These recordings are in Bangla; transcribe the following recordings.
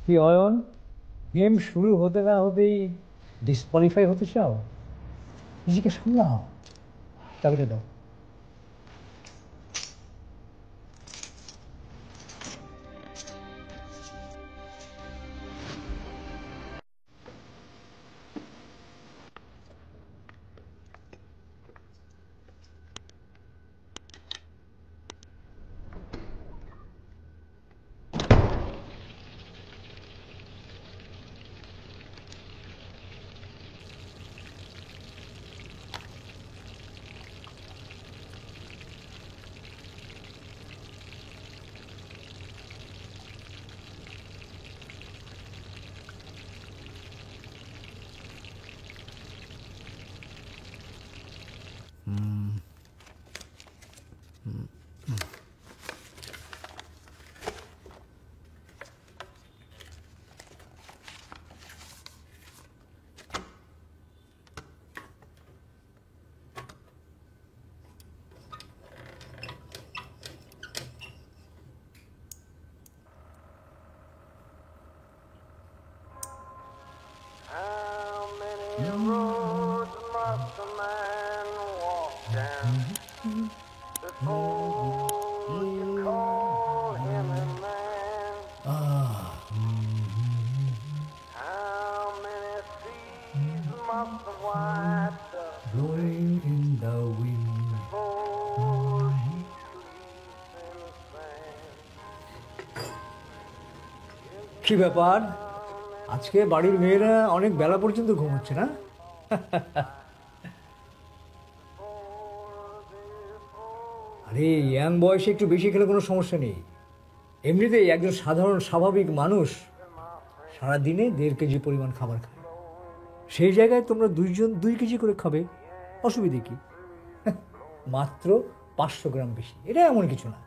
কি অয়ন, গেম শুরু হতে না হতেই ডিসকোয়ালিফাই হতে চাও? নিজেকে সামলাও, চাবিটা দাও। How many roads must a man walk down before you call him a man? How many seas must the white dove Blowing in the wind. before she sleeps in the sand? কি ব্যাপার, আজকে বাড়ির মেয়েরা অনেক বেলা পর্যন্ত ঘুমোচ্ছে না? আরে ইয়াং বয়সে একটু বেশি খেলে কোনো সমস্যা নেই। এমনিতেই একজন সাধারণ স্বাভাবিক মানুষ সারাদিনে 1.5 কেজি পরিমাণ খাবার খায়। সেই জায়গায় তোমরা 2 কেজি করে খাবে, অসুবিধে কি? মাত্র 500 গ্রাম বেশি, এটা এমন কিছু না।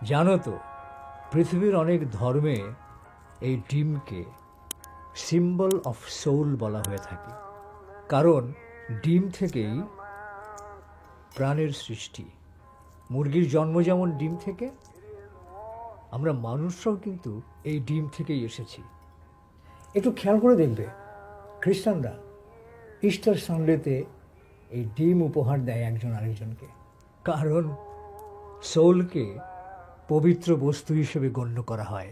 জানো তো, পৃথিবীর অনেক ধর্মে এই ডিমকে সিম্বল অফ সোল বলা হয়ে থাকে, কারণ ডিম থেকেই প্রাণের সৃষ্টি। মুরগির জন্ম যেমন ডিম থেকে, আমরা মানুষরাও কিন্তু এই ডিম থেকেই এসেছি। একটু খেয়াল করে দেখবে, খ্রিস্টানরা ইস্টার সানডেতে এই ডিম উপহার দেয় একজন আরেকজনকে, কারণ সোলকে পবিত্র বস্তু হিসেবে গণ্য করা হয়।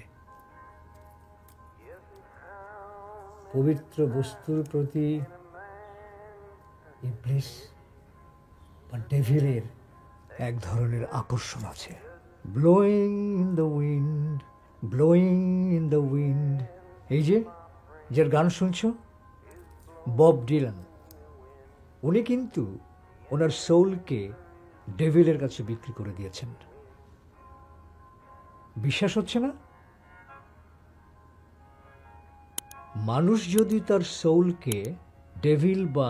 পবিত্র বস্তুর প্রতি ইবলিস বা ডেভিলের এক ধরনের আকর্ষণ আছে। Blowing in the wind, blowing in the wind, এই যে যার গান শুনছো, বব ডিলান, উনি কিন্তু ওনার সোলকে ডেভিলের কাছে বিক্রি করে দিয়েছেন। বিশ্বাস হচ্ছে না? মানুষ যদি তার সোলকে ডেভিল বা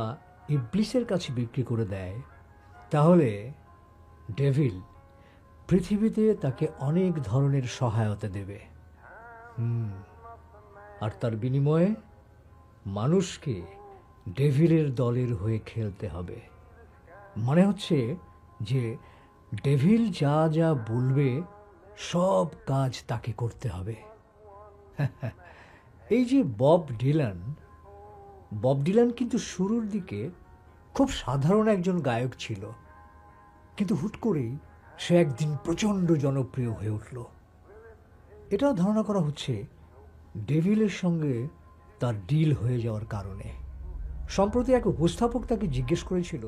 ইবলিসের কাছে বিক্রি করে দেয়, তাহলে ডেভিল পৃথিবীতে তাকে অনেক ধরনের সহায়তা দেবে। আর তার বিনিময়ে মানুষকে ডেভিলের দলের হয়ে খেলতে হবে। মানে হচ্ছে যে ডেভিল যা যা বলবে সব কাজ তাকে করতে হবে। এই যে বব ডিলান কিন্তু শুরুর দিকে খুব সাধারণ একজন গায়ক ছিল, কিন্তু হুট করেই সে একদিন প্রচণ্ড জনপ্রিয় হয়ে উঠল। এটাও ধারণা করা হচ্ছে ডেভিলের সঙ্গে তার ডিল হয়ে যাওয়ার কারণে। সম্প্রতি এক উপস্থাপক তাকে জিজ্ঞেস করেছিল,